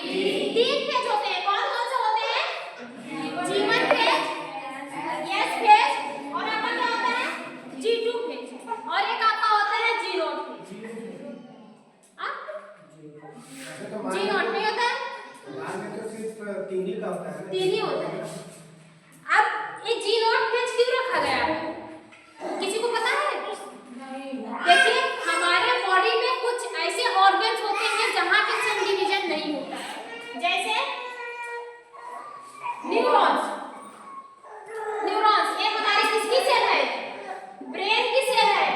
तीन फेज होते हैं। कौन कौन से होते हैं? G1 फेज, S फेज, और आपका क्या होता है? G2 फेज, और एक आपका होता है G0 फेज। G0 नहीं होता है? तीन ही का होता है। तीन ही होता है। अब ये G0 फेज क्यों रखा गया है? किसी को पता है? देखिए, हमारे बॉडी में कुछ ऐसे ऑर्गन्स होते हैं जहां पे सेल डिवीजन नहीं होता है, जैसे न्यूरॉन्स। न्यूरॉन्स ये हमारी किसकी सेल है? ब्रेन की सेल है।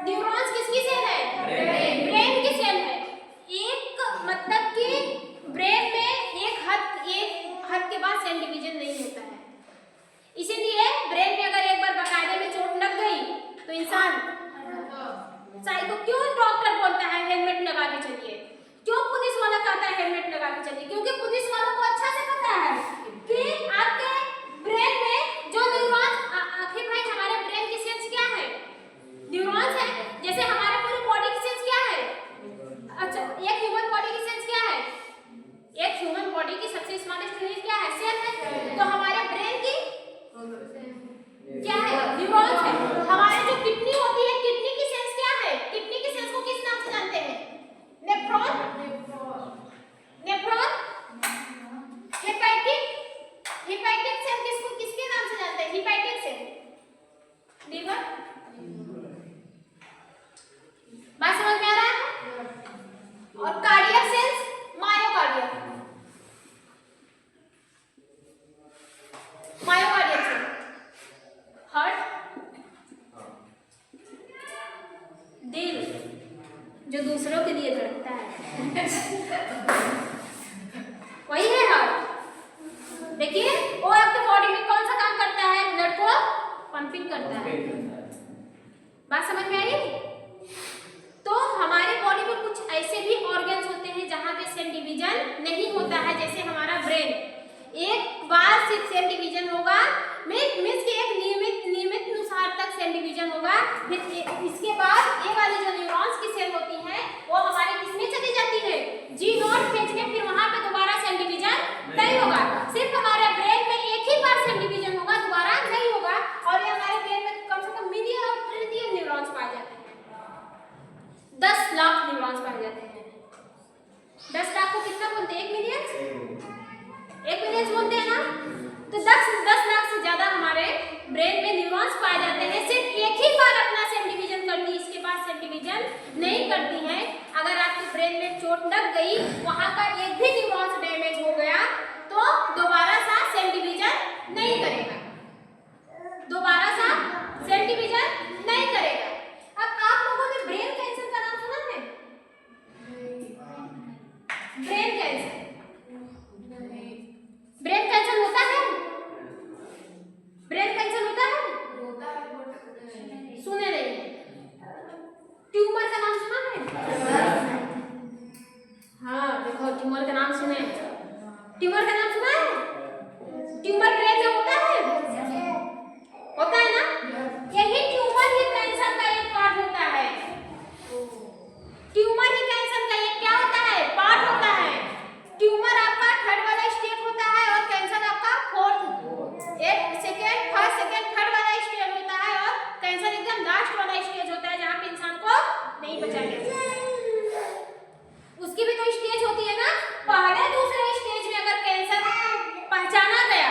न्यूरॉन्स किसकी सेल है? ब्रेन की सेल है। एक मतलब कि ब्रेन में एक हद के बाद सेल डिवीजन नहीं होता है। इसीलिए ब्रेन में अगर एक बार बकायदे में चोट लग गई तो इंसान साइको क्यों डॉक्टर बोलता है हेलमेट लगा के चलिए, क्यों पुलिस वाला कहता है हेलमेट लगा के चलिए? क्योंकि पुलिस वालों को अच्छा से पता है कि आपके ब्रेन में जो न्यूरॉन्स, आखिर भाई हमारे ब्रेन की सेल्स क्या है? न्यूरॉन्स है। जैसे हमारे पूरी बॉडी की सेल्स क्या है? अच्छा, एक ह्यूमन बॉडी की सेल्स क्या है? एक ह्यूमन बॉडी की सबसे स्मॉलेस्ट यूनिट क्या है? सेल है। तो हमारे ब्रेन की क्या है? न्यूरॉन्स है। हमारे जो किडनी होती है, किडनी की सेल्स क्या है? किडनी की सेल्स को किस नाम से जानते हैं? Nephron, nephron, hepatic, hepatic cell किसको किसके नाम से जानते हैं? Hepatic cell, liver. बात समझ में आ रहा है? और cardiac cells, myocardium, myocardium cell, heart, दिल जो दूसरों के लिए धड़कता है वही है हार्ट। देखिए, वो आपके बॉडी में कौन सा काम करता है? ब्लड को पंपिंग करता है। बात समझ में आई? तो हमारे बॉडी में कुछ ऐसे भी ऑर्गन्स होते हैं जहां पे सेल डिवीजन नहीं होता है, जैसे हमारा ब्रेन। एक बार सिर्फ सेल डिवीजन होगा, मींस कि एक नियमित अनुसार तक सेल डिवीजन होगा। फिर इसके बाद ये वाली जो न्यूरॉन्स की सेल होती है वो हमारी किसमें चली जाती है? G0 फेज में। फिर वहां पे दोबारा सेल डिवीजन नहीं होगा। सिर्फ हमारे ब्रेन में एक ही बार सेल डिवीजन होगा, दोबारा नहीं होगा। और ये हमारे ब्रेन में कम से कम मिलियन और ट्रिलियन न्यूरॉन्स पाए जाते हैं। 10 लाख न्यूरॉन्स पाए जाते हैं। 10 लाख को कितना बोलते हैं? 1 मिलियन? 1 मिलियन बोलते हैं ना? तो 10 लाख से ज्यादा हमारे ब्रेन में न्यूरॉन्स पाए जाते हैं। सिर्फ एक ही बार अपना सेल डिवीजन करती है, इसके बाद सेल डिवीजन नहीं करती है। अगर आपके ब्रेन में चोट लग गई, वहां का एक भी न्यूरॉन्स डैमेज हो गया तो दोबारा सा सेल डिवीजन नहीं करेगा, दोबारा सा सेल डिवीजन नहीं करेगा। अब आप लोगों ने ब्रेन कैंसर का नाम सुना है? ब्रेन कैंसर, ब्रेन कैंसर होता है? ब्रेन कैंसर होता है? सुने नहीं? ट्यूमर का नाम सुना है? हाँ, देखो ट्यूमर का नाम सुने। ट्यूमर का नाम सुना है? ट्यूमर ब्रेन में होता है? होता है ना? यही ट्यूमर ही कैंसर का एक पार्ट होता है। ट्यूमर ही कैंसर का एक क्या होता है? पार्ट होता है। ट्यूमर आपका 3rd वाला स्टेज होता है और कैंसर आपका 4th, 1 second, 1st second, 3rd वाला स्टेज होता है, और कैंसर एकदम लास्ट वाला स्टेज होता है जहां पे इंसान को नहीं बचा जा सकता। उसकी भी तो स्टेज होती है ना? पहले दूसरे स्टेज में अगर कैंसर पहचाना गया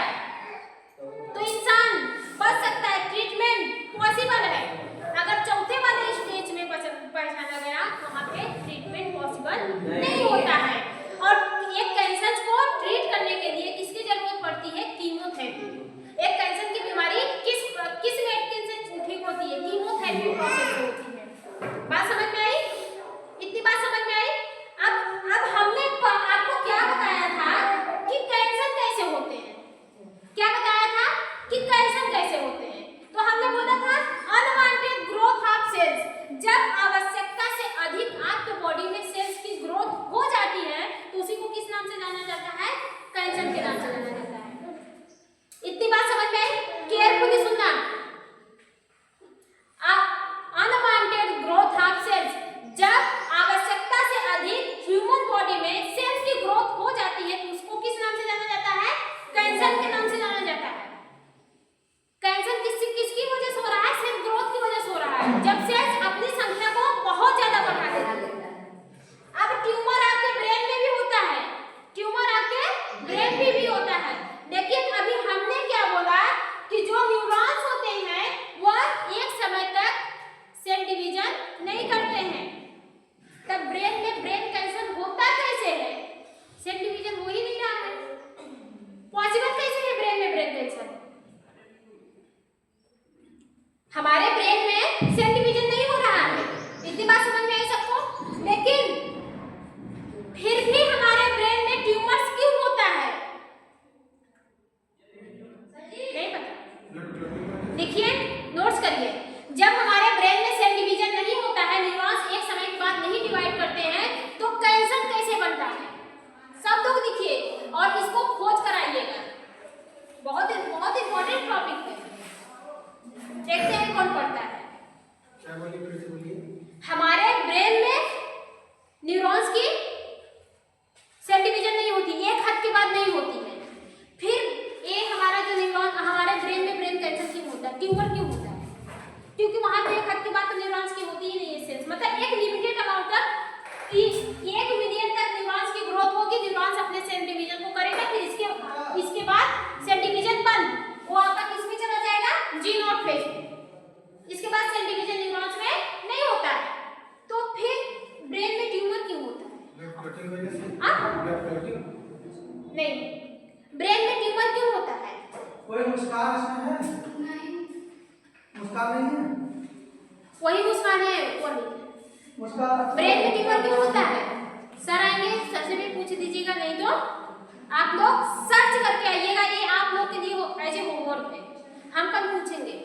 और इसको खोज कर आइएगा। बहुत इंपॉर्टेंट टॉपिक है। देखते हैं कौन पढ़ता है। क्या बोलिए, फिर से बोलिए। हमारे ब्रेन में न्यूरॉन्स की सेल डिवीजन नहीं होती, एक हद के बाद नहीं होती है। फिर ये हमारा जो न्यूरॉन हमारे ब्रेन में ब्रेन कैंसर क्यों होता है, ट्यूमर क्यों होता है? क्योंकि वहां पे एक हद के बाद तो न्यूरॉन्स की होती ही नहीं है सेल्स। मतलब एक लिमिटेड अमाउंट तक 1 मिलियन तक न्यूरॉन्स की ग्रोथ होगी, न्यूरॉन्स अपने सेल डिवीजन को करेगा, फिर इसके बाद सेल डिवीजन बंद। वो आपका किस में चला जाएगा? जी नॉट फेज में। इसके बाद सेल डिवीजन न्यूरॉन्स में नहीं होता है। तो फिर ब्रेन में ट्यूमर क्यों होता है? ब्लड क्लॉटिंग वजह से। ब्लड क्लॉटिंग नहीं, ब्रेन में ट्यूमर क्यों होता है? कोई मुस्कान इसमें है? नहीं, मुस्कान नहीं है। वही मुस्कान है, वही मुस्कान। ब्रेन में ट्यूमर क्यों होता है? सर आएंगे, सबसे भी पूछ दीजिएगा, नहीं तो आप लोग सर्च करके आइएगा। ये आप लोग के लिए एज ए होमवर्क है, हम कल पूछेंगे।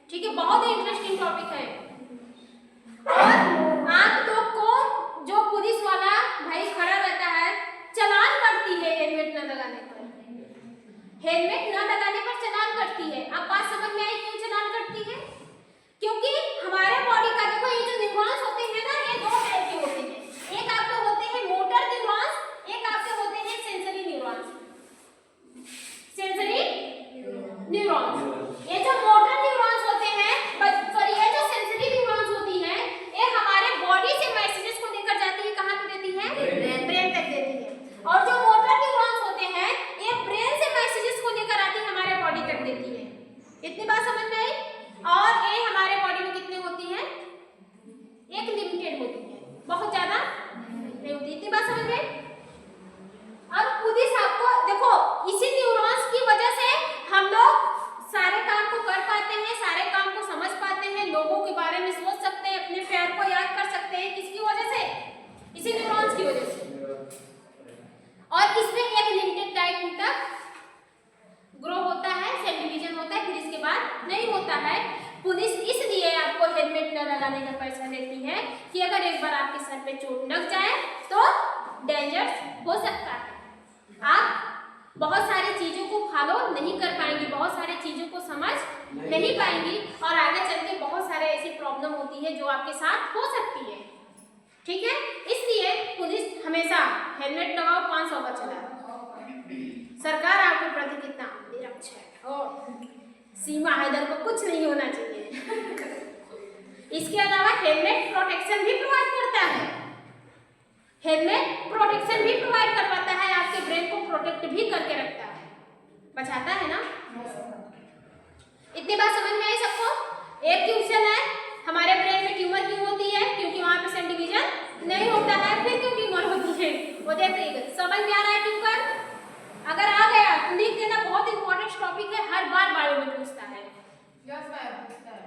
ठीक है, बहुत ही इंटरेस्टिंग टॉपिक है। और आप लोग को जो पुलिस वाला भाई खड़ा रहता है, चालान करती है हेलमेट न लगाने पर। हेलमेट न लगाने पर चालान करती है। अब बात समझ में आई क्यों चालान करती है? क्योंकि हमारे बॉडी का देखो, ये जो न्यूरॉन्स होते हैं ना, ये 2 टाइप के होते हैं। एक आपके होते हैं मोटर न्यूरॉन्स, एक आपके होते हैं सेंसरी न्यूरॉन्स। सेंसरी न्यूरॉन्स, ये जो मोटर न्यूरॉन्स होते हैं, पर ये जो सेंसरी न्यूरॉन्स होती हैं, ये हमारे बॉडी से मैसेजेस को लेकर जाती है, कहां पे देती है? ब्रेन तक देती है। और जो मोटर न्यूरॉन्स होते हैं, ये ब्रेन से मैसेजेस को लेकर आती है, हमारे बॉडी तक देती है। इतनी बात समझ में आई? और ये हमारे बॉडी में कितनी होती है? एक लिमिटेड होती है, बहुत ज्यादा नहीं होती। इतनी बात समझ में? अब पुलिस आपको देखो, इसी न्यूरॉन्स की वजह से हम लोग सारे काम को कर पाते हैं, सारे काम को समझ पाते हैं, लोगों के बारे में सोच सकते हैं, अपने प्यार को याद कर सकते हैं। किसकी वजह से? इसी न्यूरॉन्स की वजह से। और इसमें एक लिमिटेड टाइम तक ग्रो होता है, सेल डिवीजन होता है, फिर इसके बाद नहीं होता है। पुलिस इसलिए आपको हेलमेट न लगाने का पैसा लेती है कि अगर एक बार आपके सर पे चोट लग जाए तो डेंजर हो सकता है। आप बहुत सारी चीजों को फॉलो नहीं कर पाएंगी, बहुत सारी चीजों को समझ नहीं पाएंगी, और आगे चल के बहुत सारे ऐसी प्रॉब्लम होती है जो आपके साथ हो सकती है। ठीक है, इसलिए पुलिस हमेशा हेलमेट लगाओ, 500 का चलाओ। सरकार आपके प्रति कितना निरक्ष है, और सीमा हैदर को कुछ नहीं होना चाहिए। इसके अलावा हेलमेट प्रोटेक्शन भी प्रोवाइड करता है। हेलमेट प्रोटेक्शन भी प्रोवाइड कर पाता है, आपके ब्रेन को प्रोटेक्ट भी करके रखता है, बचाता है ना। इतनी बात समझ में आई सबको? एक क्वेश्चन है, हमारे ब्रेन में ट्यूमर क्यों होती है? क्योंकि वहां पे सेल डिवीजन नहीं होता है। फिर क्यों ट्यूमर होती है वो देखिएगा। समझ में आ रहा है ट्यूमर? अगर आ गया तो लिख देना, बहुत इंपॉर्टेंट टॉपिक है, हर बार बायो में पूछता है।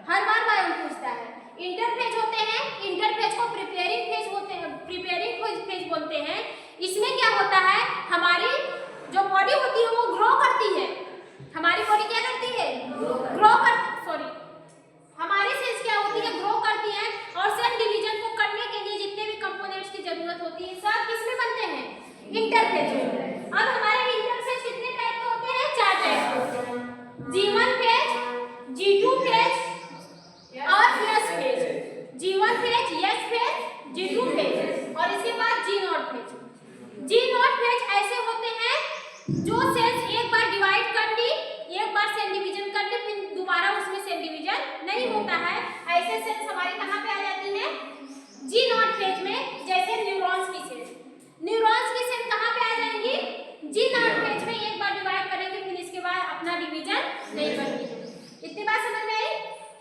हर बार बायो में पूछता है। इंटरफेज होते हैं, इंटरफेज को प्रिपेयरिंग फेज होते हैं, प्रिपेयरिंग फेज बोलते हैं। इसमें क्या होता है, हमारी जो बॉडी होती है वो ग्रो करती है। हमारी बॉडी क्या करती है? हमारी सेल्स क्या होती है? ग्रो करती है। और सेल डिवीजन को करने के लिए जितने भी कंपोनेंट्स की जरूरत होती है, सब किसमें बनते हैं? इंटरफेज में। अब हमारे इंटरफेज कितने टाइप के होते हैं? 4 टाइप के होते हैं। G1 फेज, G2 फेज और S phase. G1 phase, S phase, G2 phase, और इसके बाद G0 फेज। G0 फेज ऐसे होते हैं जो सेल्स एक बार डिवाइड कर ली, एक बार सेल डिवीजन कर ली, फिर दोबारा उसमें सेल डिवीजन नहीं होता है। ऐसे सेल्स हमारे कहां पे आ जाती हैं? G0 फेज में। जैसे न्यूरॉन्स की सेल, न्यूरॉन्स की सेल कहां पे आ जाएंगी? G0 फेज में एक बार डिवाइड करेंगे, फिर इसके बाद अपना डिवीजन नहीं करती है। इतनी बात समझ में आई?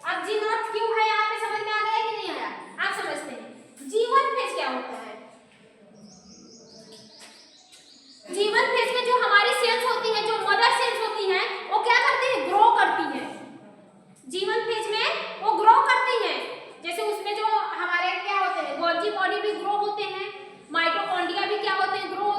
अब G0 क्यों है यहाँ पे, समझ में आ गया कि नहीं आया? आप समझते हैं। G1 फेज क्या होता है? G1 फेज में जो हमारी सेल्स होती हैं, जो मदर सेल्स होती हैं, वो क्या करती है? ग्रो करती है। G1 फेज में वो ग्रो करती है। जैसे उसमें जो हमारे क्या होते हैं, गोल्जी बॉडी भी ग्रो होते हैं, माइटोकॉन्ड्रिया भी क्या होते हैं? ग्रो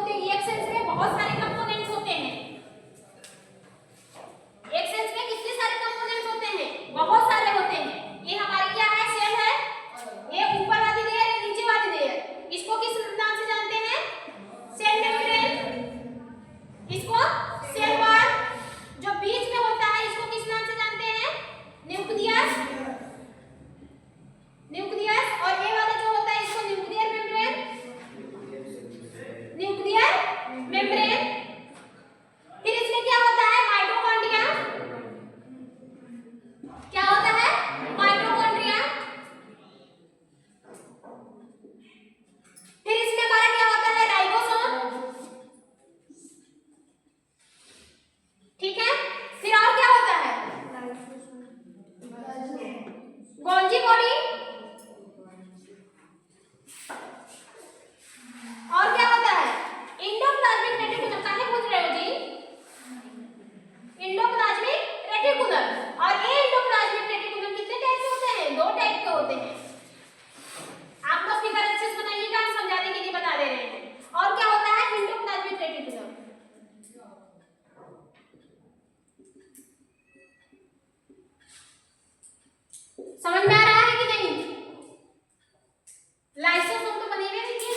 समझ में आ रहा है कि नहीं? लाइसोसोम तो बनेगा नहीं ये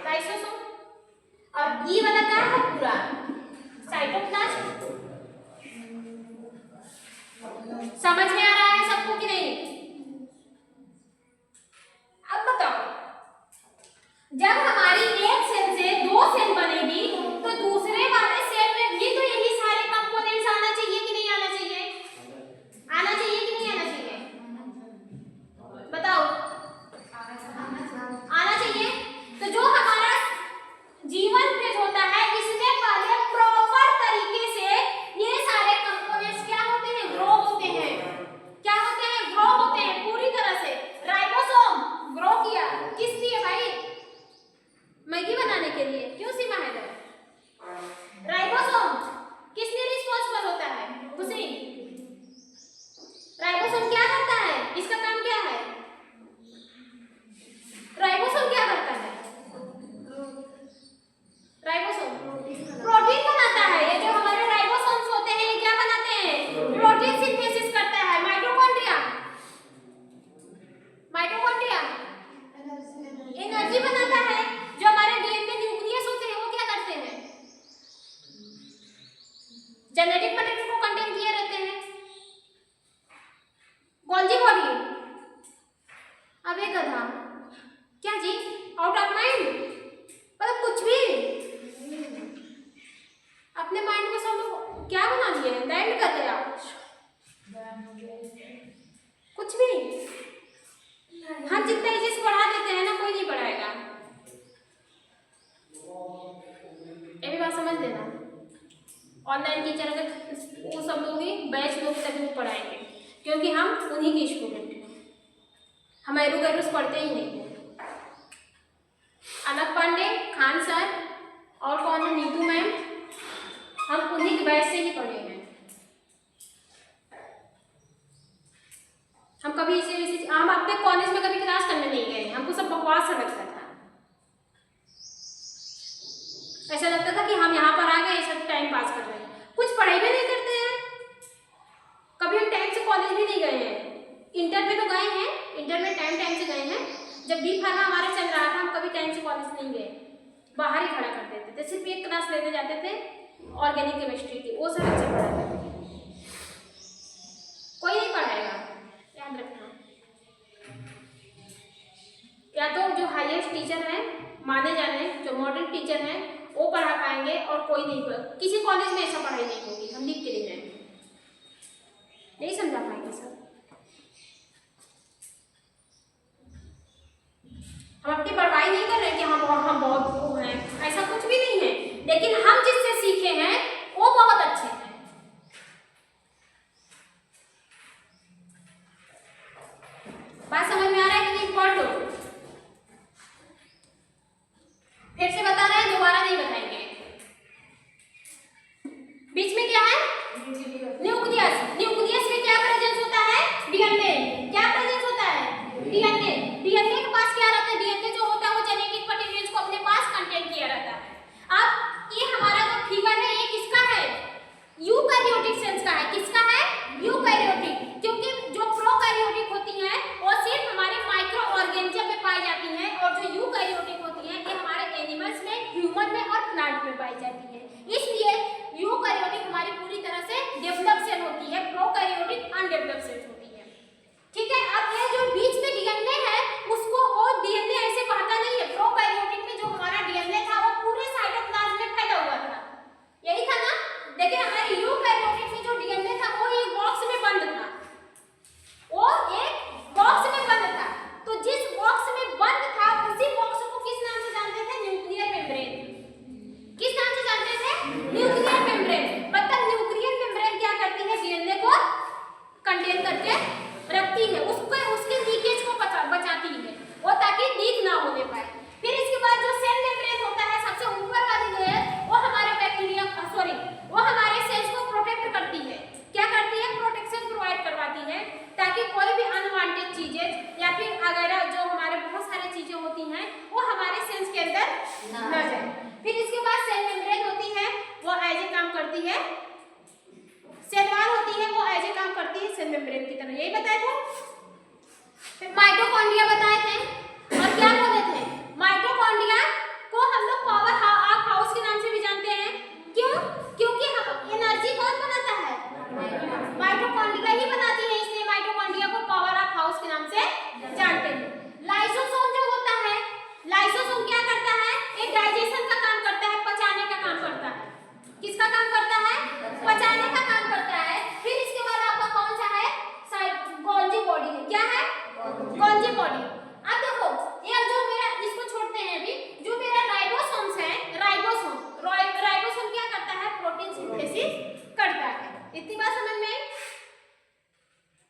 लाइसोसोम। और ये वाला क्या है पूरा साइटोप्लाज्म। समझ में आ रहा है सबको कि नहीं? अब बताओ, जब हमारी एक सेल से दो सेल बनेगी तो दूसरे वाले सेल में भी तो यही सारे कंपोनेंट्स आना चाहिए कि नहीं आना चाहिए? आना चाहिए कि नहीं आना चाहिए? बताओ। आना चाहिए। तो जो हमारा जीवन फेज होता है इसमें पहले प्रॉपर तरीके से ये सारे कंपोनेंट्स क्या होते हैं? ग्रो होते हैं। क्या होते हैं? ग्रो होते हैं पूरी तरह से। राइबोसोम ग्रो किया किस लिए भाई? मैगी बनाने के लिए। क्यों सीमा है? राइबोसोम किस लिए रिस्पांसिबल होता है? हुसैन, राइबोसोम क्या करता है? इसका काम क्या है? राइबोसोम क्या करता है? राइबोसोम प्रोटीन बनाता है। ये जो हमारे राइबोसोम्स होते हैं ये क्या बनाते हैं? प्रोटीन सिंथेसिस करता है। माइटोकॉन्ड्रिया एनर्जी बनाता है। जो हमारे डीएनए न्यूक्लियस होते हैं वो क्या करते हैं? जेनेटिक मटेरियल को कंटेन किए रहते हैं। Golgi body. अब एक गधा क्या जी? आउट ऑफ माइंड, मतलब कुछ भी अपने माइंड को सब क्या बना दिए? बैंड कर दिया कुछ भी। हम जितना इजी से पढ़ा देते हैं ना कोई नहीं पढ़ाएगा। ये भी बात समझ लेना। ऑनलाइन टीचर अगर वो सब लोग ही बैच लोग तभी वो पढ़ाएंगे क्योंकि हम उन्हीं के स्टूडेंट हैं। हम एरू गैरूस पढ़ते ही नहीं हैं। अनक पांडे, खान सर और कौन है? नीतू मैम, हम उन्हीं के बैच से ही पढ़े हैं। हम कभी हम अपने कॉलेज में कभी क्लास करने नहीं गए। हमको सब बकवास सा लगता था। ऐसा लगता था कि हम यहाँ पर आ गए सब टाइम पास कर रहे हैं, कुछ पढ़ाई भी नहीं करते हैं। कभी हम टाइम से कॉलेज भी नहीं गए हैं। इंटर में तो गए हैं, इंटर में टाइम से गए हैं। जब बी फार्मा हमारा चल रहा था हम कभी टाइम से कॉलेज नहीं गए, बाहर ही खड़ा कर देते थे। सिर्फ एक क्लास लेने जाते थे ऑर्गेनिक केमिस्ट्री की, वो सब अच्छे पढ़ाते थे। कोई नहीं पढ़ाएगा, याद रखना। या तो जो हाईएस्ट टीचर हैं माने जा रहे हैं, जो मॉडर्न टीचर हैं वो पढ़ा पाएंगे और कोई नहीं किसी कॉलेज में ऐसा पढ़ाई नहीं होगी। हम लिख के ले जाएंगे, नहीं समझा पाएंगे सर। हम अपनी बड़ाई नहीं कर रहे कि हम बहुत वो हैं, ऐसा कुछ भी नहीं है। लेकिन हम जिससे सीखे हैं वो बहुत अच्छे हैं। बात समझ में आ रहा है कि नहीं? पढ़ लो। फिर से बता रहे हैं, दोबारा नहीं बताएंगे। बीच में क्या है? न्यूक्लियस। न्यूक्लियस में क्या प्रेजेंस होता है? डीएनए। क्या प्रेजेंस होता है? डीएनए। डीएनए के पास क्या रहता है? डीएनए जो होता है वो जेनेटिक मटेरियल्स को अपने पास कंटेन किया रहता है। अब ये हमारा जो फिगर है ये किसका है? यूकैरियोटिक सेल्स का है। किसका है? यूकैरियोटिक। क्योंकि जो प्रोकैरियोटिक होती हैं वो सिर्फ हमारे माइक्रो ऑर्गेनिज्म में पाई जाती हैं और जो यूकैरियोटिक होती हैं ये हमारे एनिमल्स में, ह्यूमन में और प्लांट में पाई जाती है। इसलिए यूकैरियोटिक हमारी पूरी तरह से डेवलप सेल होती है, प्रोकैरियोटिक अनडेवलप सेल होती है। ठीक है। अब ये जो बीच में डीएनए है उसको वो डीएनए ऐसे बढ़ता नहीं है। प्रोकैरियोटिक में जो हमारा डीएनए था वो पूरे साइटोप्लाज्म में फैला हुआ था, यही था ना। लेकिन हमारे यूकैरियोटिक में जो डीएनए था वो एक बॉक्स में बंद था, वो एक बॉक्स में बंद था। तो जिस बॉक्स में बंद था उसी बॉक्स को किस नाम से जानते थे? Nuclear membrane. किस नाम से जानते थे? Nuclear membrane. मतलब न्यूक्लियर मेम्ब्रेन क्या करती है? डीएनए को कंटेन करके रखती है, उसके लीकेज को बचाती है वो, ताकि लीक ना होने पाए। फिर इसके बाद जो सेल मेम्ब्रेन होता है सबसे ऊपर वाली लेयर वो हमारे बैक्टीरिया वो हमारे सेल्स को प्रोटेक्ट करती है। क्या करती है? प्रोटेक्शन प्रोवाइड करवाती है ताकि कोई भी अनवांटेड चीजें या फिर वगैरह जो हमारे बहुत सारी चीजें होती हैं वो हमारे सेल्स के अंदर ना जाए। फिर इसके बाद सेल मेम्ब्रेन होती है वो एज ए काम करती है, सेल वॉल होती है वो एज ए काम करती सेल मेम्ब्रेन की तरह, यही बताए थे। फिर माइटोकॉन्ड्रिया बताए थे, और क्या बोले थे, माइटोकॉन्ड्रिया को हम लोग पावर हाउस के नाम से भी जानते हैं। क्यों? क्योंकि हम एनर्जी कौन बनाता है, माइटोकॉन्ड्रिया ही बनाती है, इसलिए माइटोकॉन्ड्रिया को पावर ऑफ हाउस के नाम से जानते हैं। लाइसोसोम जो होता है, लाइसोसोम क्या करता है, एक डाइजेशन का काम करता है, पचाने का काम करता है। किसका काम करता है, पचाने का काम करता है। फिर इसके बाद आपका कौन सा है, गोल्जी बॉडी है, क्या है, गोल्जी बॉडी। अब देखो ये जो मेरा, इसको छोड़ते हैं अभी, जो मेरा राइबोसोम्स है, राइबोसोम क्या करता है, प्रोटीन सिंथेसिस करता है। इतनी बात समझ में आई।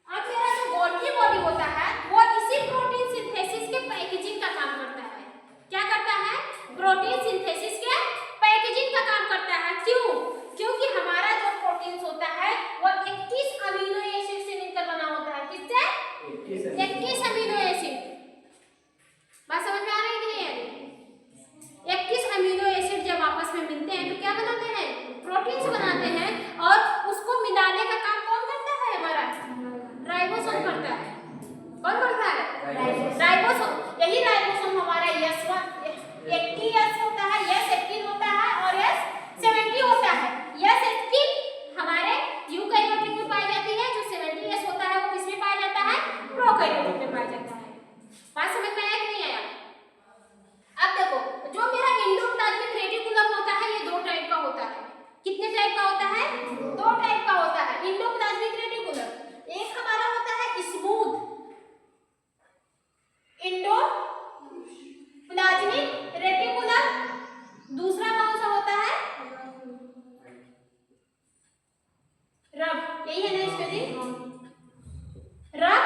अब मेरा जो गोल्जी बॉडी होता है वो इसी प्रोटीन सिंथेसिस के पैकेजिंग का काम करता है। क्या करता है, प्रोटीन सिंथेसिस के पैकेजिंग का काम करता है। क्यों? क्योंकि हमारा जो प्रोटीन होता है वो 21 अमीनो एसिड से मिलकर बना होता है। किससे? 21 अमीनो एसिड। बात समझ में आ रही है कि नहीं? 21 अमीनो एसिड जब आपस में मिलते हैं तो क्या बनाते हैं, प्रोटीन्स बनाते हैं, और उसको मिलाने का काम कौन करता है, हमारा राइबोसोम करता है। कौन करता है, राइबोसोम। यही राइबोसोम हमारा S1 80S होता है, S18 होता है, और S70 होता है। S18 हमारे यूकैरियोटिक में पाई जाती है, जो 70S होता है वो किसमें पाया जाता है, प्रोकैरियोटिक में पाया जाता है। बात समझ में आया कि नहीं आया? अब देखो, जो मेरा एंडोप्लाज्मिक रेटिकुलम होता है ये 2 टाइप का होता है। कितने टाइप का होता है, 2 टाइप का होता है एंडोप्लाज्मिक रेटिकुलम। एक हमारा होता है स्मूथ एंडोप्लाज्मिक रेटिकुलम, दूसरा कौन सा होता है, रब, यही है ना इसके जी, रब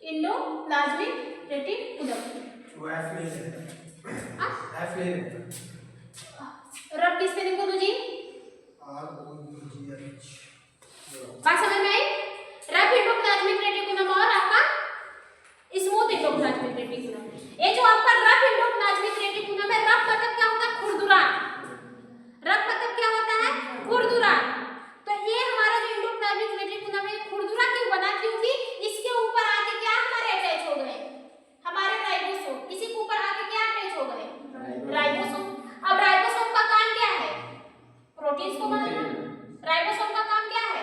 एंडोप्लाज्मिक रेटिकुलम। रब की स्पेलिंग बोलो जी, बात समझ में आई? रब एंडोप्लाज्मिक रेटिकुलम और आपका स्मूथ एंडोप्लाज्मिक रेटिकुलम। ये जो आपका रब एंडोप्लाज्मिक रेटिकुलम है, रब मतलब क्या होता है, खुरदुरा। रब मतलब क्या होता है, खुरदुरा। तो ये हमारा जो एंडोप्लाज्मिक रेटिकुलम है खुरदुरा क्यों बना, क्योंकि इसके ऊपर आके क्या हमारे अटैच हो गए, हमारे राइबोसोम। इसी के ऊपर आके क्या अटैच हो गए, राइबोसोम। अब राइबोसोम का काम क्या है, प्रोटीन्स को बनाना। राइबोसोम का काम क्या है,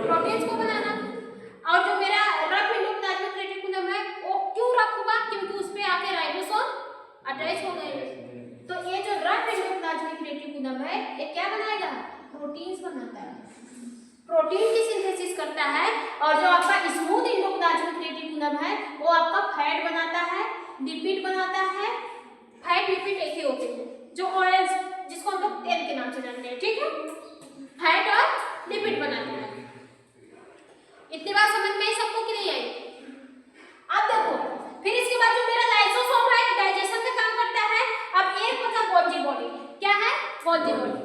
प्रोटीन्स को बनाना। और जो मेरा रफ एंडोप्लाज्मिक रेटिकुलम है वो क्यों रफ हुआ, क्योंकि उस पे आके राइबोसोम अटैच हो गए। तो ये जो रफ एंडोप्लाज्मिक रेटिकुलम है ये क्या बनाएगा, प्रोटीन्स बनाता है, प्रोटीन की सिंथेसिस करता है। और जो आपका स्मूथ एंडोप्लाज्मिक रेटिकुलम है वो आपका फैट बनाता है, लिपिड बनाता है। फैट लिपिड एक ही होते हैं, जो ऑयल्स जिसको हम लोग तेल के नाम से जानते हैं, ठीक है, फैट और लिपिड बनाता है। इतनी बात समझ में आई सबको कि नहीं आई? अब देखो, फिर इसके बाद जो मेरा लाइसोसोम है डाइजेशन का काम करता है। अब एक बचा गोल्जी बॉडी, क्या है, गोल्जी बॉडी।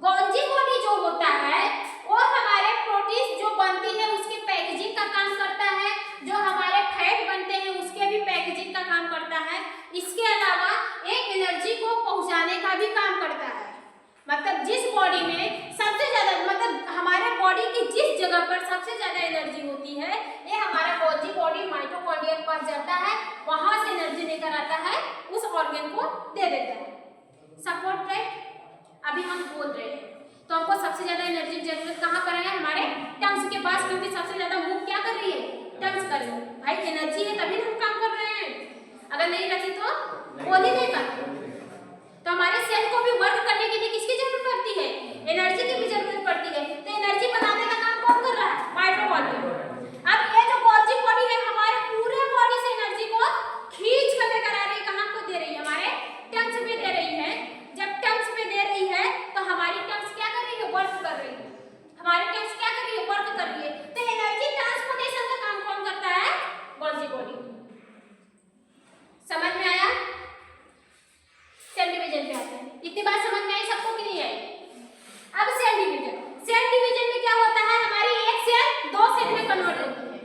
गोल्जी बॉडी जो होता है वो हमारे प्रोटीन जो बनती है उसके पैकेजिंग का काम करता है, जो हमारे फैट बनते हैं उसके भी पैकेजिंग का काम करता है। इसके अलावा एक एनर्जी को पहुंचाने का भी काम करता है। मतलब जिस बॉडी में सबसे ज्यादा, मतलब हमारे बॉडी की जिस जगह पर सबसे ज्यादा एनर्जी होती है ये हमारा गोल्जी बॉडी माइटोकॉन्ड्रिया के पास जाता है, वहां से एनर्जी लेकर आता है, उस ऑर्गन को दे देता है। Support right? अभी हम बोल रहे हैं तो हमको सबसे ज्यादा एनर्जी की जरूरत कहाँ पर है, हमारे टंग्स के पास, क्योंकि सबसे ज्यादा मूव क्या कर रही है, टंग्स कर रही है। भाई एनर्जी है तभी हम काम कर रहे हैं, अगर नहीं रहती तो बोल ही नहीं पाते। तो हमारे सेल को भी वर्क करने के लिए किसकी जरूरत पड़ती है, एनर्जी की भी जरूरत पड़ती है। तो एनर्जी बनाने का काम कौन कर रहा है, माइटोकॉन्ड्रिया। अब ये जो गोल्जी बॉडी है हमारे पूरे बॉडी से एनर्जी को खींच कर लेकर आ रही है, कहाँ को दे रही है, हमारे टंग्स में दे रही है। जब टंग्स में दे रही है तो हमारी टंग्स क्या कर रही है, वर्क कर रही है, हमारी टंग्स क्या कर रही है, वर्क कर रही है। तो एनर्जी ट्रांसपोर्टेशन का काम कौन करता है, गोल्जी बॉडी। समझ में आया? सेल डिवीजन पे आते हैं। इतनी बात समझ में आई सबको कि नहीं आई? अब सेल डिवीजन, सेल डिवीजन में क्या होता है, हमारी एक सेल 2 सेल में कन्वर्ट होती है।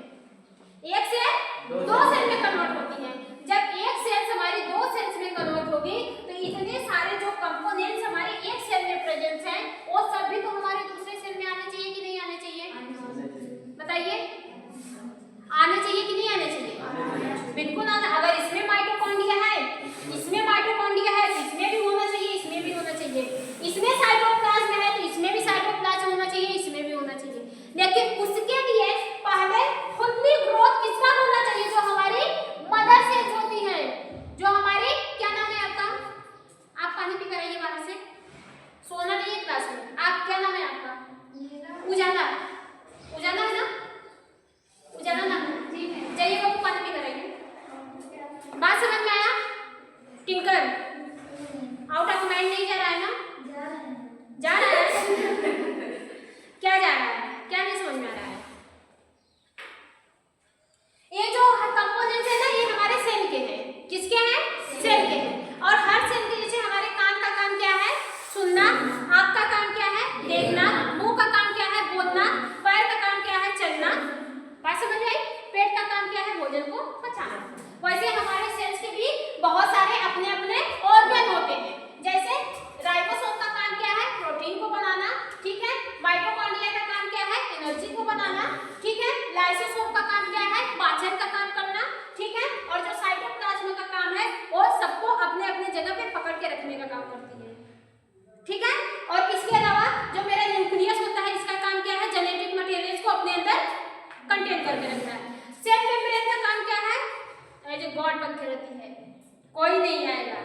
कोई नहीं आएगा,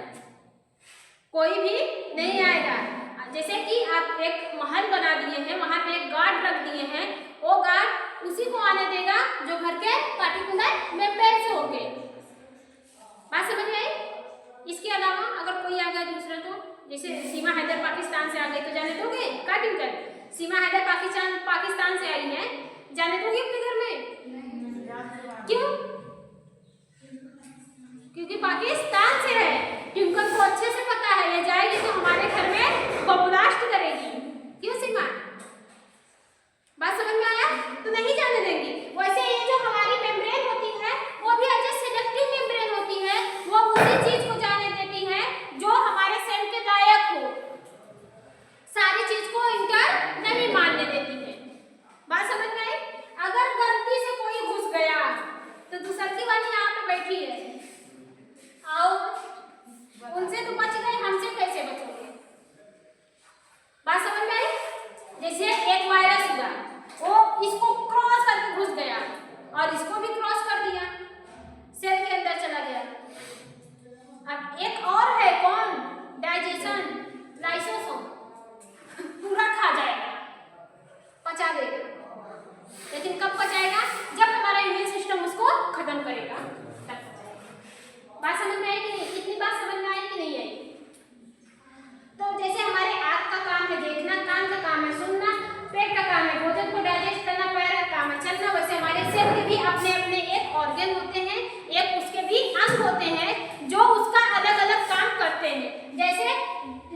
कोई भी नहीं आएगा। जैसे कि आप एक महल बना दिए हैं, वहां पे एक गार्ड रख दिए हैं, वो गार्ड उसी को आने देगा जो घर के पार्टिकुलर मेंबर से होंगे। बात समझ में आई? इसके अलावा अगर कोई आ गया दूसरा, तो जैसे सीमा हैदर पाकिस्तान से आ गई तो जाने दोगे? काटिंग कर, सीमा हैदर पाकिस्तान से आई है, जाने दोगे अपने घर में? क्यों? क्योंकि पाकिस्तान से है, क्योंकि उनको अच्छे से पता है ये जाएगी तो हमारे घर में बब्लास्ट करेगी। क्यों सीमा? बात समझ में आया? तो नहीं जाने देंगी। वैसे ये जो हमारी मेम्ब्रेन होती है वो भी एज सेलेक्टिव मेम्ब्रेन होती है, वो उसी चीज को जाने देती है जो हमारे सेल के लायक हो, सारी चीज को इंटर नहीं मानने देती है। बात समझ में आई? अगर गलती से कोई घुस गया तो दूसरी वाली यहाँ पे बैठी है, आओ, उनसे तो बच गए, हमसे कैसे बचोगे? बात समझ में आई? जैसे एक वायरस हुआ, वो इसको क्रॉस करके घुस गया और इसको भी क्रॉस कर दिया, सेल के अंदर चला गया। अब एक और है, कौन? डाइजेशन, लाइसोसोम, पूरा खा जाएगा, पचा देगा। लेकिन कब पचाएगा? जब हमारा इम्यून सिस्टम उसको खत्म करेगा, तब पचाएगा। बात समझ में आई कि नहीं? इतनी बात समझ में आई कि नहीं आई? तो जैसे हमारे आँख का काम है देखना, कान का काम है सुनना, पेट का काम है भोजन को डाइजेस्ट करना, पैर का काम है चलना, वैसे हमारे सेल के भी अपने अपने एक ऑर्गन होते हैं, एक उसके भी अंग होते हैं जो उसका अलग अलग काम करते हैं। जैसे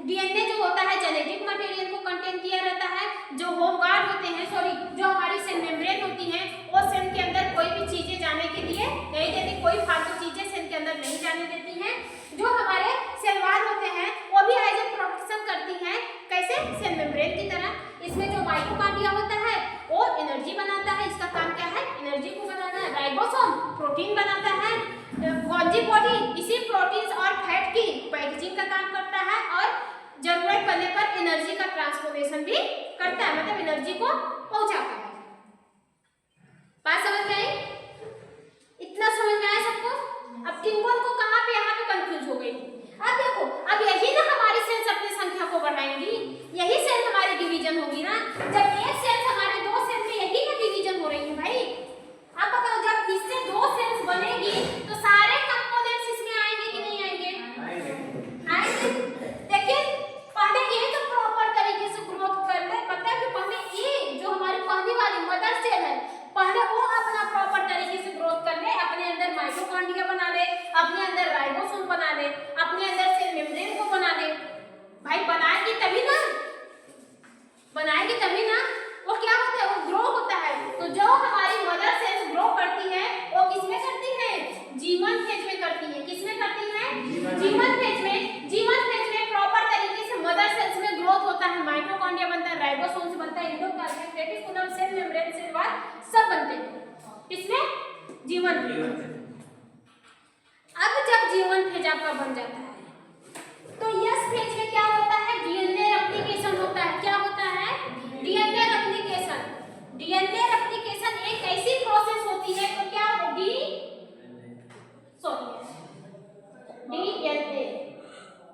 डीएनए जो होता है जेनेटिक मटेरियल को कंटेन किया रहता है, जो होम गार्ड होते हैं, सॉरी जो हमारी सेल मेम्ब्रेन होती है, वो सेल के अंदर कोई भी चीजें जाने के लिए नहीं देती, कोई फालतू चीजें सेल के अंदर नहीं जाने देती हैं। जो हमारे सेल वॉल होते हैं वो भी एज ए प्रोटेक्शन करती हैं, कैसे? सेल मेम्ब्रेन की तरह। इसमें जो माइटोकॉन्ड्रिया होता है वो एनर्जी बनाता है, इसका काम क्या है? एनर्जी को बनाना है। राइबोसोम प्रोटीन बनाता है। गोल्जी बॉडी इसी प्रोटीन्स और फैट की पैकेजिंग का काम करता है और जरूरत पड़ने पर एनर्जी का ट्रांसफॉर्मेशन भी करता है, मतलब एनर्जी को पहुंचाता है। बात समझ में आई? इतना समझ में आया सबको? अब टिम्पल को कहाँ पे यहाँ पे कंफ्यूज हो गई। अब देखो, अब यही ना हमारी सेल्स अपनी संख्या को बढ़ाएंगी, यही सेल हमारी डिवीजन होगी ना। जब एक सेल हमारे दो सेल में यही ना डिवीजन हो रही है भाई। अब बताओ, जब इससे दो सेल्स बनेगी तो सारे कंपोनेंट्स इसमें आएंगे कि नहीं आएंगे? आएंगे। लेकिन पहले ये तो प्रॉपर तरीके से ग्रोथ कर ले, पता है कि पहले ये जो हमारी पहली वाली मदर सेल है, पहले वो अपना प्रॉपर तरीके से ग्रोथ कर ले, अपने अंदर माइटोकॉन्ड्रिया बना ले, अपने अंदर राइबोसोम बना ले, अपने अंदर सेल मेम्ब्रेन को बना ले। भाई बनाएगी तभी ना, बनाएगी तभी ना। वो क्या होता है? वो ग्रो होता है। तो जो हमारी मदर सेल्स ग्रो करती है वो किसमें करती है? जीवन फेज में करती है। किसमें करती है? जीवन फेज में। जीवन फेज में प्रॉपर तरीके से मदर सेल्स में ग्रोथ होता है, माइटोकॉन्ड्रिया बनता है, राइबोसोम बनता है, endoplasmic reticulum, cell membrane, cell wall सब बनते हैं। किसमें? जीवन फेज। अब जब जीवन फेज आपका बन जाता है तो यस फेज में क्या होता है? डीएनए रेप्लिकेशन होता है। क्या होता है? DNA replication. डीएनए रेप्लिकेशन एक ऐसी प्रोसेस होती है, तो क्या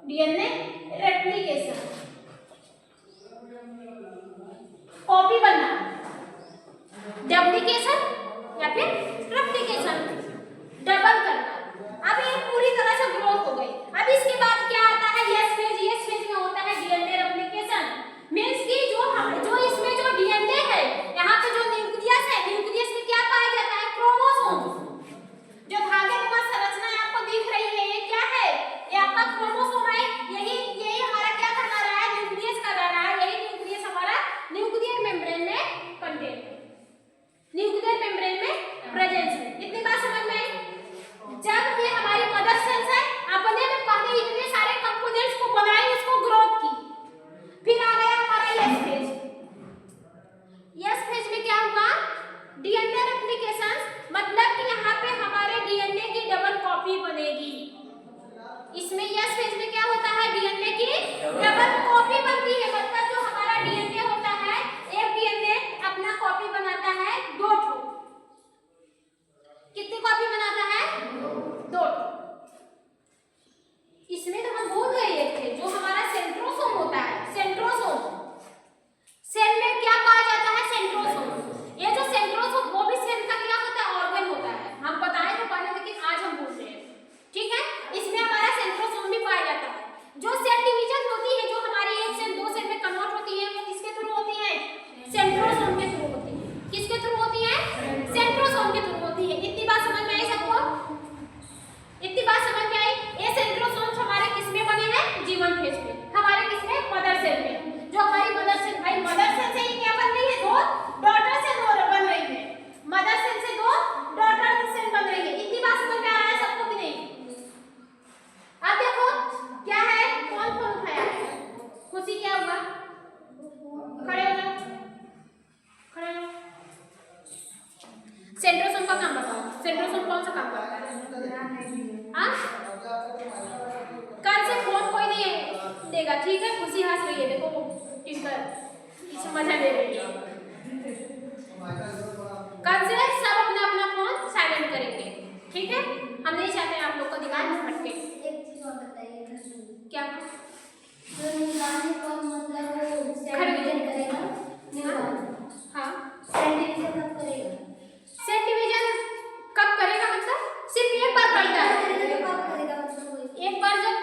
डीएनए रेप्लिकेशन, कॉपी बनना, डुप्लीकेशन या फिर रेप्लिकेशन, डबल करना। अब ये पूरी तरह से ग्रोथ हो गई। अब इसके बाद क्या आता है? यस फेज में होता है डीएनए रेप्लिकेशन। मींस कि जो इसमें जो डीएनए है, यहाँ पे जो न्यूक्लियस है, न्यूक्लियस में क्या पाया जाता है? क्रोमोसोम कौन सा काम करता है? हाँ, कल से फोन कोई नहीं देगा, ठीक है? खुशी हंस रही है, देखो टीचर किसी मजा ले रही है। कल से सब अपना अपना फोन साइलेंट करेंगे, ठीक है? हम नहीं चाहते हैं आप लोग को दिमाग में भटके। एक चीज और बताइए, क्या? जो निगरानी का मतलब वो सेंड करेगा निगरानी, हाँ, सेंड डिवीजन कब करेगा? सेट डिवीजन कब करेगा मतलब सिर्फ एक बार करता है। कब करेगा मतलब एक बार जब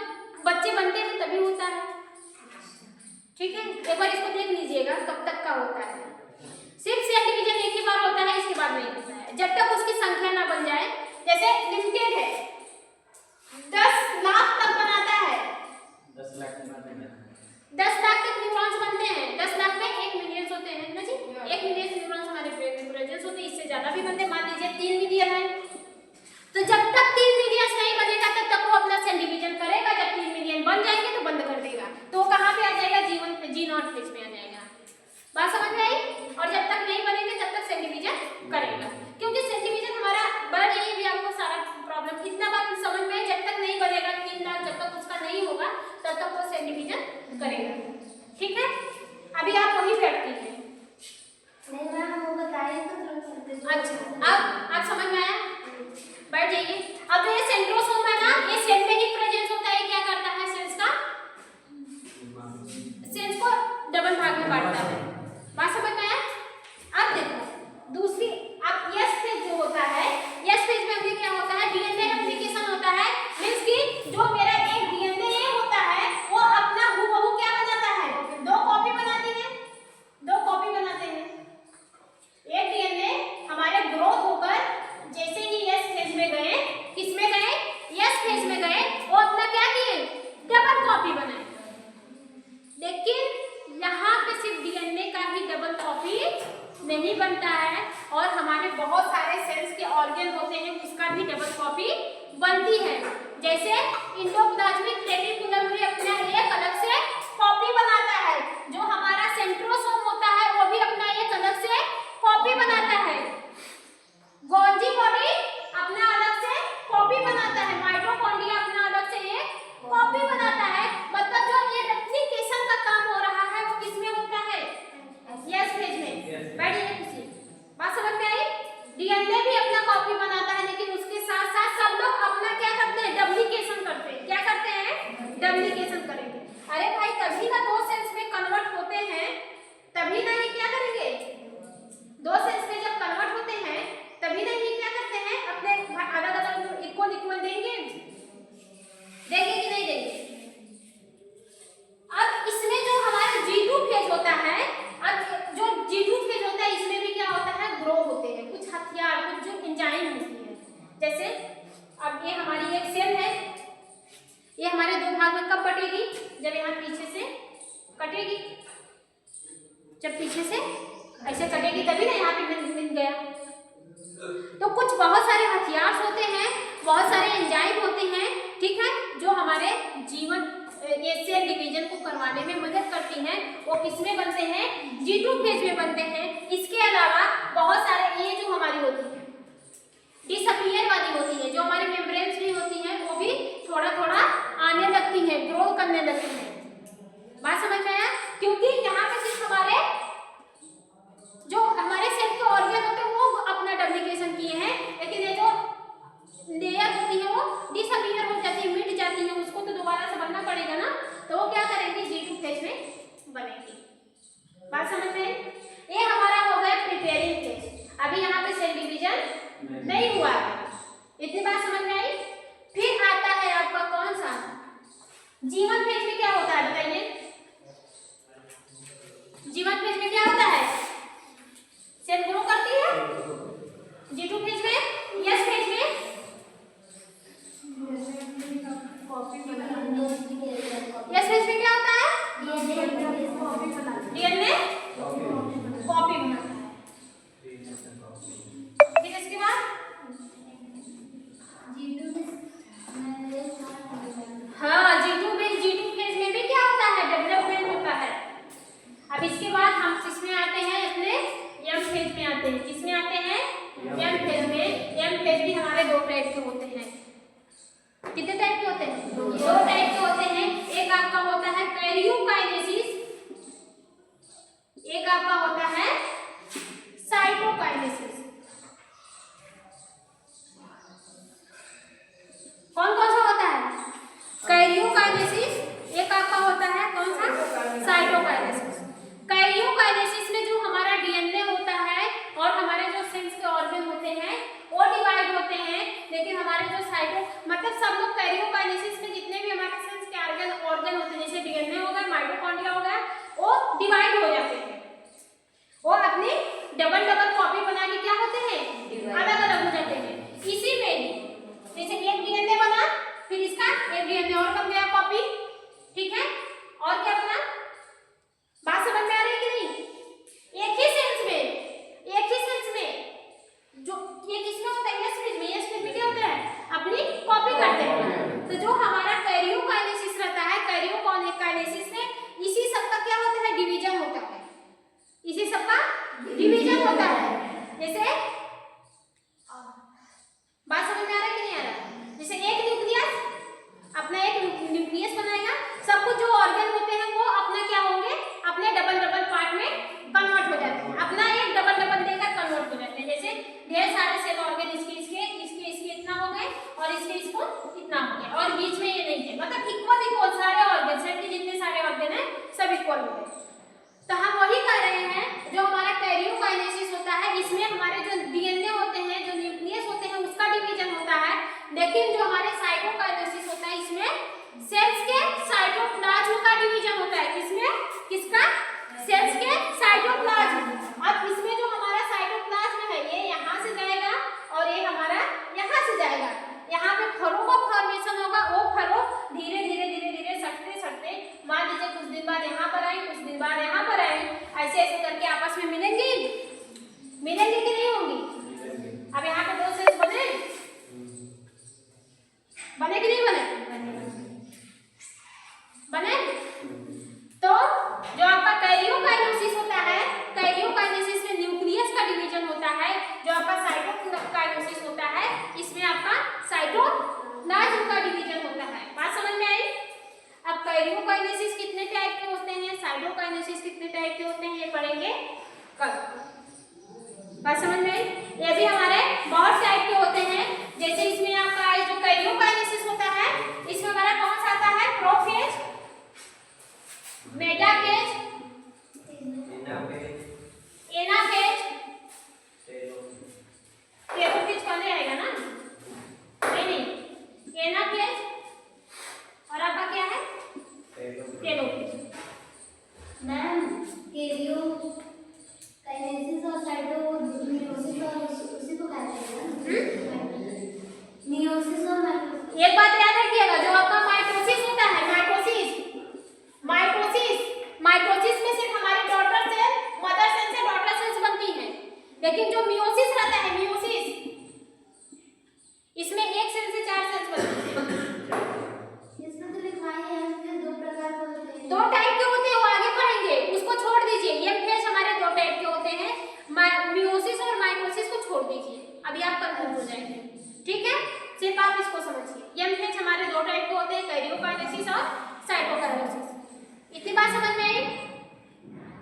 बच्चे बनते हैं तभी होता है, ठीक है? एक बार इसको देख लीजिएगा कब तक का होता है। सिर्फ सेट डिवीजन एक ही बार होता है, इसके बाद नहीं होता है जब तक उसकी संख्या ना बन जाए। जैसे लिमिटेड है, 10 लाख तक बनाता है, 10 लाख तक 10 लाख तक न्यूरॉन्स बनते हैं। 10 लाख में 1 मिलियन होते हैं ना जी, 1 मिलियन न्यूरॉन्स हमारे ब्रेन में प्रेजेंस होते हैं। इससे ज्यादा भी बनते हैं, मान लीजिए 3 मिलियन है, तो जब तक 3 मिलियन नहीं बनेगा तब तक वो अपना सेल डिवीजन करेगा। जब 3 मिलियन बन जाएंगे तो बंद कर देगा, तो वो कहाँ पे आ जाएगा? जीवन जी नॉट फेज में आ जाएगा। बात समझ में आई? और जब तक नहीं बनेंगे तब तक सेल डिवीजन करेगा, क्योंकि सेल डिवीजन हमारा बढ़ जाइए भी आपको सारा प्रॉब्लम इतना बात समझ में। जब तक नहीं बनेगा 3 लाख, जब तक उसका नहीं होगा तब तक वो सेल डिवीजन करेगा, ठीक है? अभी आप वही बैठती हैं। नहीं मैम वो बताइए तो तुरंत। अच्छा, अब आप समझ में आया? बैठ जाइए। अब ये सेंट्रोसोम है ना, ये सेल में ही प्रेजेंस होता है। क्या करता है? सेल्स का सेल्स को डबल भाग में बांटता है। बात समझ में आया? अब देखो दूसरी, अब यस फेज जो होता है, यस फेज में हमें क्या होता है? डीएनए रेप्लिकेशन होता है। मींस कि जो मेरा एक डीएनए होता है वो अपना हूबहू क्या बनाता है? 2 कॉपी बनाती है, 2 कॉपी बनाते हैं। एक डीएनए हमारे ग्रोथ होकर जैसे ही यस फेज में गए, किसमें गए? यस फेज में गए, वो अपना क्या किए? डबल कॉपी बनाए। लेकिन यहाँ पे सिर्फ डीएनए का ही डबल कॉपी नहीं बनता है, और हमारे बहुत सारे सेल्स के ऑर्गन होते हैं उसका भी डबल कॉपी बनती है। जैसे इंडोप्लाज्मिक रेटिकुलम भी अपना एक अलग से कॉपी बनाता है, जो हमारा सेंट्रोसोम होता है वो भी अपना एक अलग से कॉपी बनाता है। गोल्जी बॉडी अपना अलग से कॉपी बनाता है, माइटोकॉन्ड्रिया अपना अलग से एक कॉपी बनाता है। मतलब जो ये रेप्लिकेशन का काम हो रहा है वो किसमें होता है? यस फेज में। बैठिए खुशी, बात समझ में आई? डीएनए भी अपना कॉपी बनाता है, लेकिन उसके साथ साथ सब लोग अपना क्या करते हैं? डुप्लीकेशन करते हैं। क्या करते हैं? डुप्लीकेशन करेंगे। अरे भाई तभी ना 2 सेल्स में कन्वर्ट होते हैं, तभी ना ये क्या करेंगे? 2 सेल्स में जब कन्वर्ट होते हैं तभी ना ये क्या करते हैं? अपने अलग अलग इक्वल इक्वल देंगे, देंगे कि नहीं देंगे? अब इसमें जो हमारा G2 फेज होता है, अब जो G2 फेज होता है इसमें भी क्या होता है? ग्रो होते हैं कुछ हथियार, कुछ जो एंजाइम होती है। जैसे अब ये हमारी एक सेल है, ये हमारे 2 भाग में कब बटेगी? जब यहाँ पीछे से कटेगी, जब पीछे से ऐसे कटेगी तभी ना यहाँ पे मिल गया। तो कुछ बहुत सारे हथियार होते हैं, बहुत सारे एंजाइम होते हैं, ठीक है, जो हमारे जीवन ये सेल डिवीजन को करवाने में मदद करती हैं। वो किसमें बनते हैं? G2 फेज में बनते हैं। इसके अलावा बहुत सारे ये जो हमारी होती है डिसअपियर वाली होती है, जो हमारे मेम्ब्रेन्स भी होती हैं, वो भी थोड़ा थोड़ा आने लगती हैं, ग्रो करने लगती हैं। बात समझ में आया? क्योंकि यहाँ पे सिर्फ हमारे जो हमारे सेल के ऑर्गन होते हैं वो अपना डुप्लीकेशन किए हैं, लेकिन ये जो लेयर होती है वो डिसअपियर हो जाती है, मिट जाती है, उसको तो दोबारा से बनना पड़ेगा ना, तो वो क्या करेंगे? G2 फेज में बनेंगे। बात समझ में? ये हमारा हो गया प्रिपेयरिंग फेज। अभी यहाँ पे सेल डिवीजन नहीं हुआ है, टाइप के होते हैं। कितने टाइप के होते हैं? 2 टाइप के होते हैं। एक आपका होता है कैरियोकाइनेसिस, एक आपका होता है साइटोकाइनेसिस। कौन कौन सा होता है? कैरियोकाइनेसिस, एक आपका होता है कौन सा? साइटोकाइनेसिस। कैरियोकाइनेसिस में जो हमारा डीएनए होता है और हमारे जो सेल्स के ऑर्गन होते हैं वो डिवाइड होते हैं, लेकिन हमारे जो साइटो मतलब सब लोग कैरियोकाइनेसिस में जितने भी हमारे सेल्स के ऑर्गन होते हैं, जैसे डीएनए हो गया, माइटोकॉन्ड्रिया हो गया, वो डिवाइड हो जाते हैं। वो अपनी डबल कॉपी बना के क्या होते हैं? अलग अलग हो जाते हैं। इसी में जैसे एक डीएनए बना, फिर इसका एक डीएनए और बन गया कॉपी, ठीक है? और क्या बना? बात समझ में आ रही है कि नहीं? एक ही सेल्स में जो ये किसमें होता है? यस में क्या होता है? अपनी कॉपी करते हैं। तो जो हमारा कैरियोकाइनेसिस रहता है, कैरियोकाइनेसिस में इसी सब का क्या होता है? डिवीजन होता है। इसी सब का डिवीजन होता है। जैसे बात समझ में आ रहा है कि नहीं आ रहा? जैसे एक न्यूक्लियस अपना एक न्यूक्लियस बनाएगा, सब कुछ जो ऑर्गन होते हैं वो अपना क्या होंगे? अपने डबल पार्ट में कन्वर्ट हो जाते हैं। अपना एक डबल देकर कन्वर्ट हो जाते हैं। जैसे ढेर सारे सेल ऑर्गन इसके इतना हो गए और इसको इतना हो गया, और बीच में ये नहीं है, मतलब इक्वल सारे ऑर्गन, सेल के जितने सारे ऑर्गन हैं सब इक्वल हो गए। तो हम वही कर रहे हैं, जो हमारा कैरियोकाइनेसिस होता है इसमें हमारे जो डीएनए होते हैं, जो न्यूक्लियस होते हैं उसका डिवीजन होता है। लेकिन जो हमारे साइटोकाइनेसिस होता है इसमें सेल्स के साइटोप्लाज्म का डिवीजन होता है। किसका? सेल्स के साइटोप्लाज्म। अब इसमें जो हमारा साइटोप्लाज्म है ये यहाँ से जाएगा और ये हमारा यहाँ से जाएगा। यहाँ पे फरों का फॉर्मेशन होगा, वो फरों धीरे धीरे सटते मान लीजिए कुछ दिन बाद यहाँ पर आए, कुछ दिन बाद यहाँ पर आए, ऐसे करके आपस में मिलेंगी कि नहीं होंगी? अब यहाँ पे 2 सेल्स बने कि नहीं बने? तो जो आपका कैरियोकाइनेसिस होता है, कैरियोकाइनेसिस में न्यूक्लियस का डिवीजन होता है। जो आपका साइटोकाइनेसिस होता है इसमें आपका साइटोप्लाज्म का डिवीजन होता है। बात समझ में आई? अब कैरियोकाइनेसिस कितने टाइप के होते हैं, साइटोकाइनेसिस कितने टाइप के होते हैं, ये पढ़ेंगे कल। बात समझ में आई? ये भी हमारे बहुत टाइप के होते हैं। जैसे इसमें आपका जो कैरियोकाइनेसिस होता है इसमें हमारा कौन सा आता है? प्रोफेज, मेटाफेज, एनाफेज, टेलोफेज पहले आएगा ना? नहीं, एनाफेज और आपका क्या है? टेलोफेज। मैम कैरियोकाइनेसिस और साइटोमियोसिस और उसी को कहते हैं मियोसिस और माइटोसिस। एक बात याद रखिएगा, जो आपका माइटोसिस होता है, माइटोसिस में सिर्फ हमारी डॉटर सेल, मदर सेल से डॉटर सेल्स बनती हैं। लेकिन जो मियोसिस रहता है, इसमें एक सेल से 4 सेल्स बनती हैं। इसमें तो लिखवाई है कि 2 प्रकार के होते हैं। 2 टाइप के होते हैं, वो आगे पढ़ेंगे, उसको छोड़ दीजिए। ये फेज हमारे 2 टाइप के होते हैं, मियोसिस और माइटोसिस को छोड़ दीजिए, अभी आप कंफ्यूज हो जाएंगे, ठीक है? सिर्फ आप इसको समझिए। ये फेज हमारे 2 टाइप के होते हैं, कैरियोकाइनेसिस और साइटोकाइनेसिस। इतनी बात समझ में आई?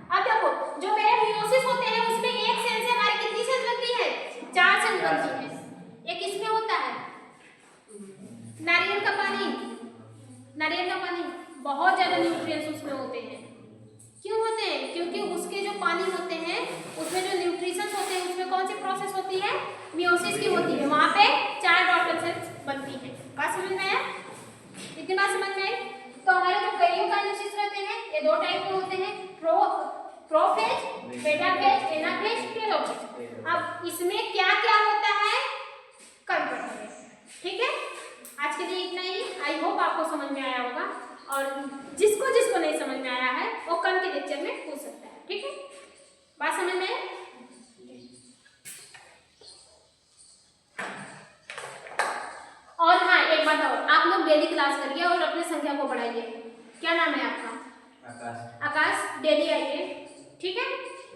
अब देखो, जो मेरे मियोसिस होते हैं उसमें एक सेल से हमारी कितनी सेल बनती है? 4 सेल बनती है। एक इसमें होता है नारियल का पानी, बहुत ज्यादा न्यूट्रिएंट्स उसमें होते हैं। क्यों होते हैं? क्योंकि उसके जो पानी होते हैं उसमें जो न्यूट्रिशंस होते हैं उसमें कौन सी प्रोसेस होती है? मियोसिस की होती है। वहां पे 4 डॉटर सेल्स बनती है। बात समझ में आया? इतनी बात समझ में आई? तो हमारे जो कैरियोकाइनेसिस रहते हैं ये 2 टाइप के होते हैं, प्रोफेज, मेटाफेज, एनाफेज, टेलोफेज। अब इसमें क्या क्या होता है कल पढ़ेंगे, ठीक है? आज के लिए इतना ही। आई होप आपको समझ में आया होगा, और जिसको नहीं समझ में आया है वो कल के लेक्चर में पूछ सकता है, ठीक है? बात समझ में आई? और हाँ, एक बात और, आप लोग डेली क्लास करिए और अपने संख्या को बढ़ाइए। क्या नाम है आपका? आकाश। डेली आइए, ठीक है?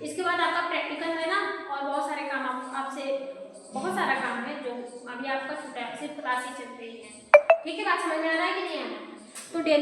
इसके बाद आपका प्रैक्टिकल है ना, और बहुत सारे काम आपसे बहुत सारा काम है जो अभी आपका छूटा है। उदासी चल रही है। ठीक है, बात समझ में आ रहा है कि नहीं आ रहा है? तो डेली